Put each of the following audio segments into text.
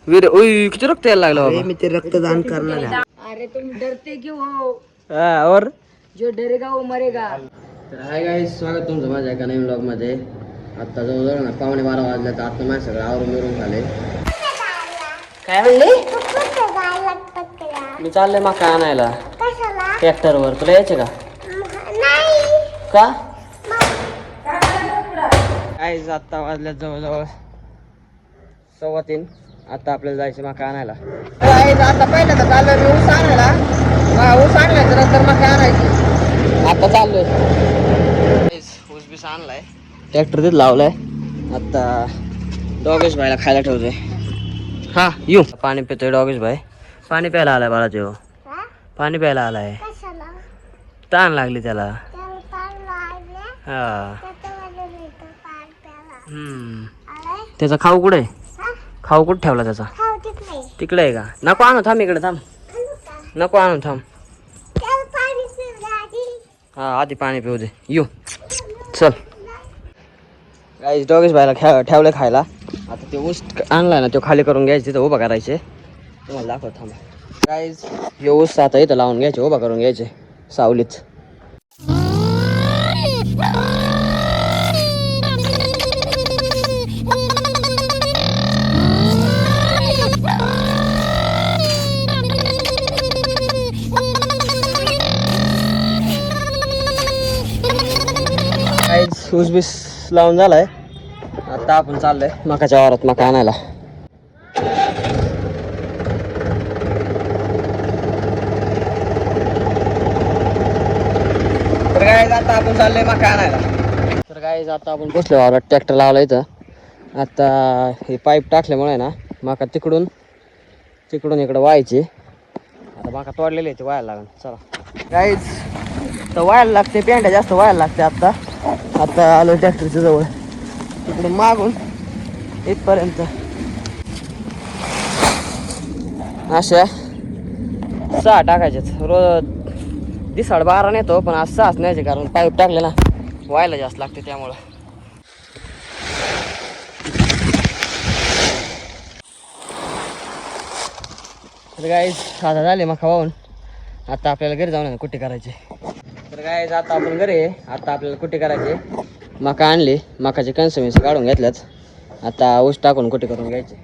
वीर ओय किती रक्त यायला लागलं बाबा. मी ते रक्तदान करणार आहे. अरे तुम डरते क्यों हो? हा और जो डरेगा वो मरेगा. तर हाय गाईस, स्वागत तुमचं माझ्या एका नवीन ब्लॉग मध्ये. आता जवळजवळ ना 11:15 वाजले तर आता माझं सगळं आवरून मिळून झाले. काय म्हणले? मी चाललोय मका आणायला ट्रॅक्टरवर. तुला यायचे का? का गाईस आता वाजल्यात जवळजवळ 3:15. आता आपल्याला जायचं मका आणायला. आता पहिल्यांदा चाललोय मी ऊस आणायला. ऊस आणलाय नंतर मका आणायची. आता चाललोय. ऊस बीस आणलाय, ट्रॅक्टर तिथं लावलाय. आता डॉगेश भाईला खायला ठेवतोय. हा येऊ. पाणी पितोय डॉगेश भाई. पाणी प्यायला आलाय बाळा जेव. पाणी प्यायला आलाय. ताण लागली त्याला. हा त्याचा खाऊ कुठे? खाऊ कुठे ठेवला त्याचा? तिकडे आहे का? नको आणू, थांब इकडे थांब. नको आणू, थांब. हा आधी पाणी पिऊ दे. येऊ चल. गाईस डॉगेश भाईला ठेवलं खायला. आता ते ऊस आणलाय ना तो खाली करून घ्यायचे, तिथं उभा करायचे. तुम्हाला दाखव थांबा. गाईस हे ऊस आता इथं लावून घ्यायचे, उभा करून घ्यायचे सावलीत. ऊस बीस लावून झालाय. आता आपण चाललोय मकाच्या वावरात मका आणायला. तर गाईज आता आपण चाललोय मका आणायला. तर गाईज आता आपण बसलो वावरात, ट्रॅक्टर लावला इथं. आता हे पाईप टाकल्यामुळे ना मका तिकडून इकडं व्हायची. आता मका तोडलेली आहे, ते व्हायला लागेल. चला गाईज तर व्हायला लागते, पेंड्या जास्त व्हायला लागते. आता आलो ट्रॅक्टरच्या जवळ. तिकडून मागून इथपर्यंत अशा 6 टाकायच्यात. रोज दिसाड 12 नेतो, पण आज 6च न्यायचे, कारण पाईप टाकले ना व्हायला जास्त लागते त्यामुळं. तर गाईज आता झाले मका वाहून. आता आपल्याला घरी जाऊन कुट्टी करायची. तर गाईज आता आपण घरी आहे. आता आपल्याला कुट्टी करायची. मका आणली, मकाचे कणसं काढून घेतल्यात. आता ऊस टाकून कुट्टी करून घ्यायची.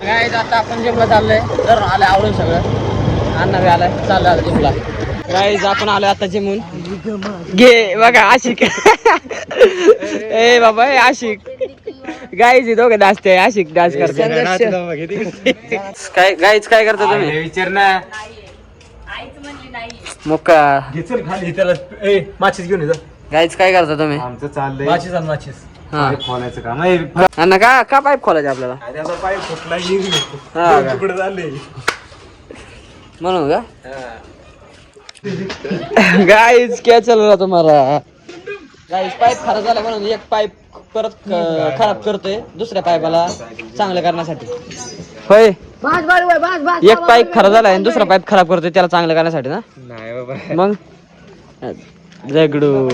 गाईज आता आपण जिमला चाललोय. तर आलं आवडून सगळं. अण्णा बी आलाय, चाललं आलं जिमला. गाईज आपण आलोय आता जिमून. घे बघा आशिक. ए बाबा ए आशिक. गाईज दोघे नाचते. आशिक डान्स करते. काय गाईज काय करता तुम्ही? विचार ना. मुक्का खाली त्याला माचीस घेऊन येतो. गाईज काय करता तुम्ही? आमचं चाललंय माचीस आणि माचीस खोलायचं काम आहे. अण्णा का पाईप खोलायचे आपल्याला? त्याचा पाईप फुटला हा का? तुकडे झाले म्हणून का? गाईज क्या चल रहा तुम्हारा? गाईज पाईप खराब झाला म्हणून एक पाईप परत खराब करतोय दुसऱ्या पाईपाला चांगलं करण्यासाठी. होय, एक पाईप खराब झाला आणि दुसरा पाईप खराब करतोय त्याला चांगलं करण्यासाठी ना? नाही बाबा. मग दगडू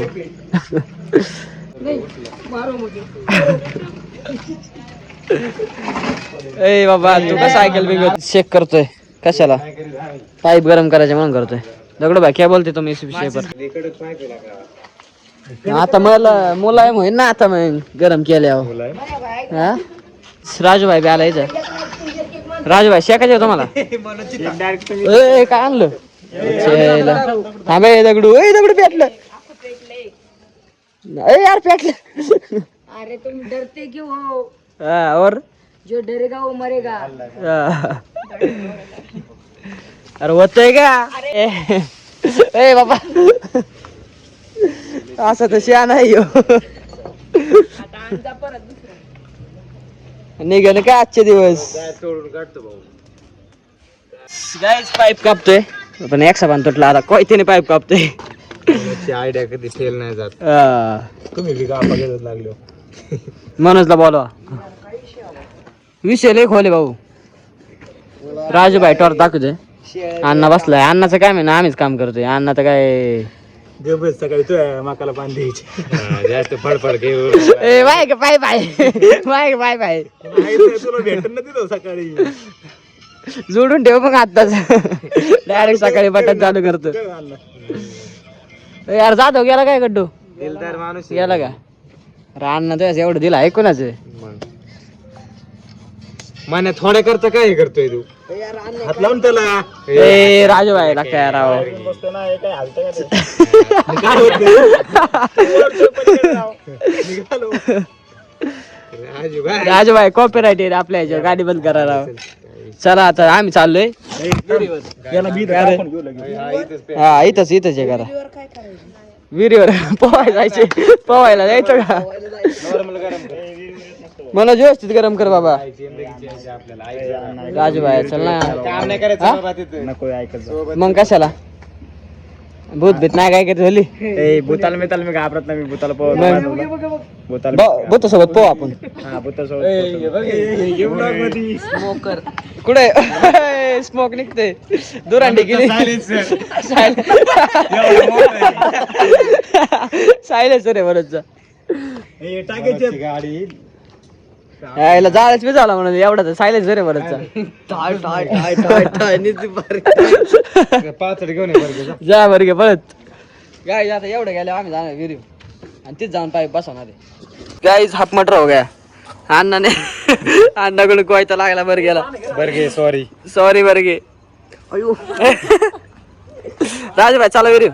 ए बाबा तू का सायकल बिघत चेक करतोय कशाला? पाईप गरम करायचे म्हणून करतोय. दगडू भाई क्या बोलते तुम्ही इस विषय पर? आता मला मुलायम होईल ना आता मग गरम केल्यावर. हा राजू भाई बी आला इथं. राजू भाई शेकायचे तुम्हाला? ए काय आणलं? थांबे दगडू. ए दगडू पेटलं. ए यार पेटलं. अरे तुम डरते क्यों हो? हा और जो डरेगा वो मरेगा. अरे होतंय का? ए बाबा असं तर शिया नाही हो. निघाल का आजचे दिवस? गाईज पाईप कापतोय पण एक साबण तुटला. आता कोयतीने पाईप कापतोय. आयडिया कधी फेल नाही जात. तुम्ही बी का लागलो. मनोजला बोलवा. विषय लय खोले भाऊ. राजूभाई टॉर दाखवते. अण्णा बसलाय. अण्णाचं काय म्हणणं आम्हीच काम करतोय. अण्णा तर काय गबस सकाळी तू माकाला पाणी द्यायची जास्त फडफड घेऊ ए bye bye bye bye bye bye तुला भेटून ना तिथं सकाळी जोडून ठेव मग आताच डायरेक्ट सकाळी बटन चालू करतो यार जातो गेला काय गड्डू दिलदार माणूस गेला का रान ना एवढं दिलं आहे कोणाचं मान्या थोड्या करता काय करतोय तू हात लावून त्याला ए राजू भाई काय राव राजू भाई कॉपीराइट आहे आपल्या ह्याच्यावर गाडी बंद करा राव चला आता आम्ही चाललोय हा इथंच आहे करा विहिरीवर पोहायला जायचे पोहायला जायचं का मला व्यवस्थित गरम कर बाबा राजू भाई चल ना काम नाही करायचं नको ऐकायचं मग कशाला भूत भीत नाही काय करत झाली भूताला मी घाबरत नाही मी भूताला भूत सोबत पोह आपण स्मोकर कुठे स्मोक निघते दुरांडी गेली सायलेन्सर आहे बरंच गाडी यायला जाळच बी झाला म्हणून एवढा सायलेन्स रे बरंच पाचड घेऊन जा बरं घे पळत गाय आता एवढं गेल्या आम्ही जाणार विहिरी आणि तीच जाऊन पाईप बसवणार गाईज हाफ मटर हो गया अण्णाने अण्णाकडून कोयता लागला बरं गेला बर घे सॉरी बरं गे अयो राजभाई चला विहिरी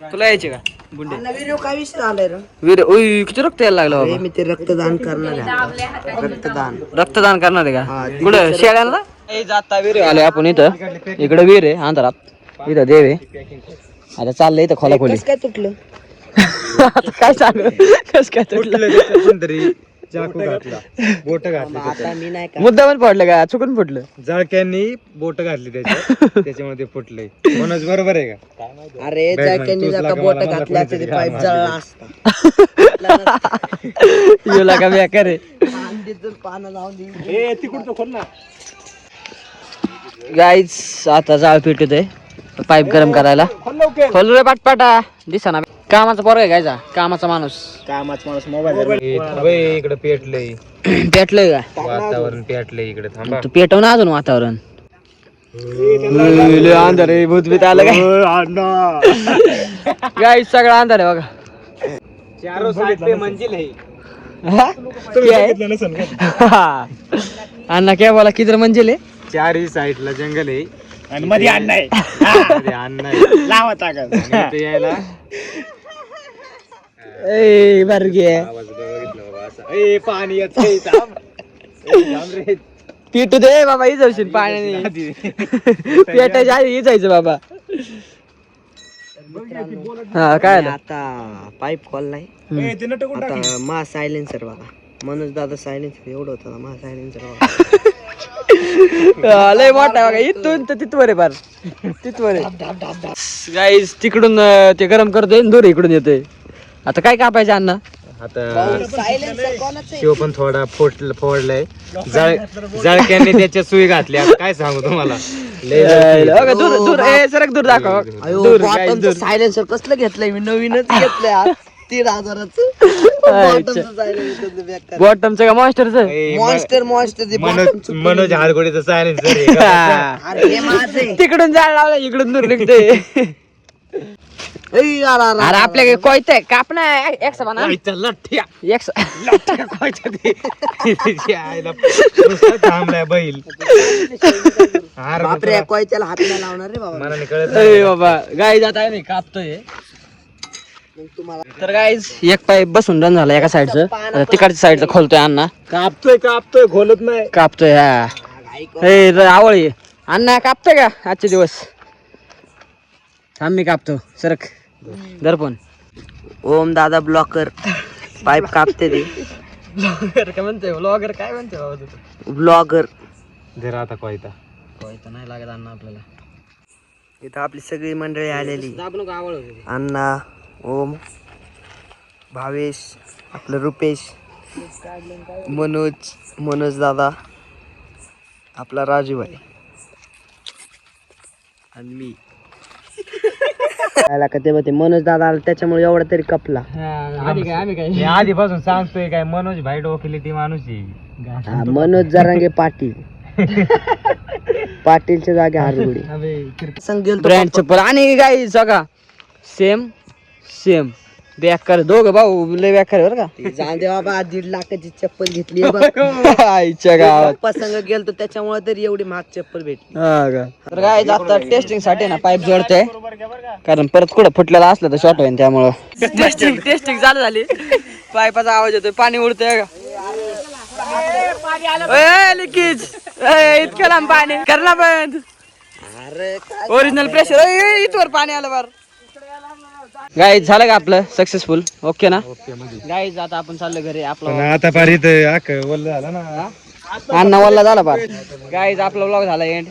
तुला यायचे का बुंडे काय विषय आलाय रे विहिरी उई किती रक्त यायला लागलं बाबा मी ते रक्तदान करणार आहे रक्तदान करणार आहे का कुठं शेळ्याला जाता विहीर आलोय आपण इथं इकडे विहीर आहे अंधारात इथं देव आहे आता चाललंय इथं खोला खोली काय तुटलं काय चालू कस काय तुटलं तरी चाकू घातला बोट घातली आता मी नाही का मुद्दा पण पडलं का चुकून फुटलं जळक्यांनी बोट घातली त्याच्यात त्याच्यामुळे ते फुटलंय मनोज बरोबर आहे का अरे जळक्यांनी जर का बोट घातल्या तर पाईप जळला असता येला का बेकार आहे पानं लावून तिकडचं खोल ना गाईज आता जाळ पेटत आहे पाईप गरम करायला खोल रे पाटपाटा दिसा ना कामाचा पोरगा आहे गायचा कामाचा माणूस मोबाईल इकडे पेटलंय पेटलंय का वातावरण पेटलंय इकडे थांबा तू पेटव ना अजून वातावरण लय अंधार आहे भूतभीत आलं काय गाईज सगळं अंधार आहे बघा चारो साइड पे मंजिल है अण्णा क्या बोला किधर मंजिल है चारही साईडला जंगल आहे आणि मध्ये अन्न आहे मध्ये अन्न आहे. लावा ताकद इथे यायला ए बरगे आवाज बघितलं बाबा असा ए पाणी येतंय थांब थांब रे पिटू दे बाबा इजायची पाण्याने पेटायच्या आधी इजायचं बाबा हा काय आलं? आता पाईप खोललाय आता मा सायलेन्सर बघा मनोज दादा सायलेन्सर एवढं होतं मा सायलेन्सर लय मोठा बघा इथून तर तिथवर आहे फार तिथवर आहे गाईस तिकडून ते गरम करतोय दूर इकडून येतोय आता काय कापायचं अण्णा आता सायलेन्सर कोणाचं शिव पण थोडा फोडलाय जळक्यांनी त्याच्या सुई घातली आता काय सांगू तुम्हाला बघा, दूर दूर ए सरक दूर दाखव दूर guys, दूर सायलेन्सर कसलं घेतलंय मी नवीनच घेतलंय आज 3,000च बॉटमचं का मॉन्स्टरचं मॉन्स्टर मनोज हारगोडीचं सायलेन्सर अरे हे माझं आहे. तिकडून जाळ लावलं इकडून दूर निघतोय अरे अरे आपल्या कोयत काप ना एक समान लठ्ठ्या एक थांबलाय बैल बापरे कोयत्याला हात नाही लावणार रे बाबा मनाने कळत अरे बाबा गाई जात आहे नाही कापतोय तर गाईज एक पाईप बसून रन झाला एका साईडचं आता तिकडच्या साईडचं खोलतोय अण्णा कापतोय खोलत नाही कापतोय हा आवळी अण्णा कापतोय का आजचे दिवस थांब मी कापतो सरक दर्पण ओम दादा ब्लॉकर पाईप कापते ते ब्लॉगर काय म्हणतोय ब्लॉगर काय म्हणतोय बाबा तू ब्लॉगर जरा आता कोयता कोयता नाही लागत अण्णा आपल्याला इथं आपली सगळी मंडळी आलेली दाबू नको आवळ अण्णा ओम भावेश आपलं रुपेश मनोज दादा आपला राजूभाई आणि मी त्याला का ते मनोज दादा आला त्याच्यामुळे एवढा तरी कपला. आधी काय आम्ही काय मी आधीपासून सांगतोय काय मनोज भाई डोकेली ती माणूस आहे. हा, मनोज जरांगे पाटील. पाटीलच्या जागे हारगुडी संग गेलो ब्रँड चप्पल आणि काय सगळा सेम सेम बेकार दोघं भाऊ लय बेकार बरं का. जाऊन दे बाबा 1.5 लाखाची चप्पल घेतली आईच्या गावात. संग गेलतो त्याच्यामुळे तरी एवढी महाग चप्पल भेटली. तर काय आता टेस्टिंग साठी ना पाईप जोडते कारण परत कुठं फुटलेला असलं तर शॉर्ट होईल त्यामुळं टेस्टिंग चालू झाली. पाईपाचा आवाज येतोय पाणी उडतंय लिकेज इतकं लांब पाणी कर ना बंद. ओरिजिनल प्रेशर इथवर पाणी आलं बार. गाईज झालं का आपलं सक्सेसफुल ओके ना गाईज आता आपण चाललो घरी. आपला आता पार इथं वल्ल झालं ना अण्णा वल्ला झाला पार. गाईज आपला व्लॉग झाला एंड.